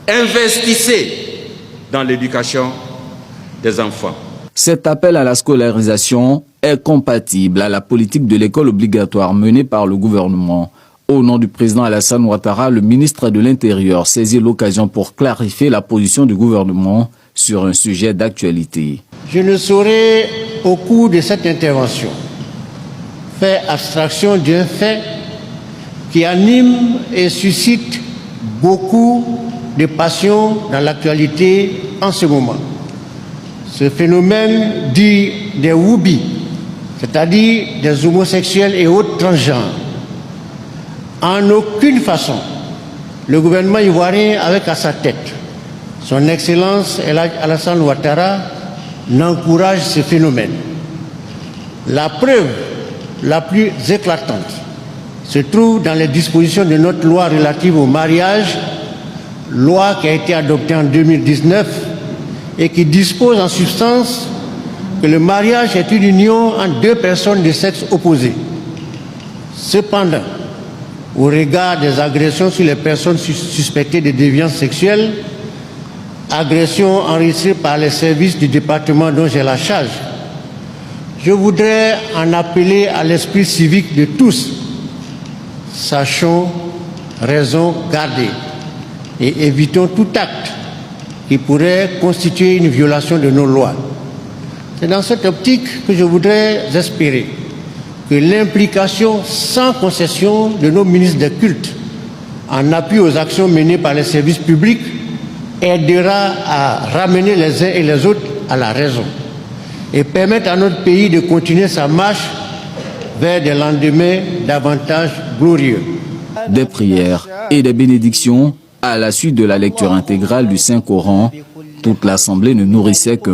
Investissez dans l'éducation des enfants. Cet appel à la scolarisation est compatible à la politique de l'école obligatoire menée par le gouvernement. Au nom du président Alassane Ouattara, le ministre de l'Intérieur saisit l'occasion pour clarifier la position du gouvernement sur un sujet d'actualité. Je ne saurais, au cours de cette intervention, faire abstraction d'un fait qui anime et suscite beaucoup de passion dans l'actualité en ce moment. Ce phénomène dit des woubi, c'est-à-dire des homosexuels et autres transgenres. En aucune façon, le gouvernement ivoirien, avec à sa tête son Excellence Alassane Ouattara, n'encourage ce phénomène. La preuve la plus éclatante se trouve dans les dispositions de notre loi relative au mariage, loi qui a été adoptée en 2019 et qui dispose en substance que le mariage est une union entre deux personnes de sexe opposé. Cependant, au regard des agressions sur les personnes suspectées de déviance sexuelle, agressions enregistrées par les services du département dont j'ai la charge, je voudrais en appeler à l'esprit civique de tous. Sachons raison garder et évitons tout acte qui pourrait constituer une violation de nos lois. C'est dans cette optique que je voudrais espérer que l'implication sans concession de nos ministres des cultes en appui aux actions menées par les services publics aidera à ramener les uns et les autres à la raison et permettre à notre pays de continuer sa marche vers des lendemains davantage glorieux. Des prières et des bénédictions à la suite de la lecture intégrale du Saint-Coran, toute l'Assemblée ne nourrissait que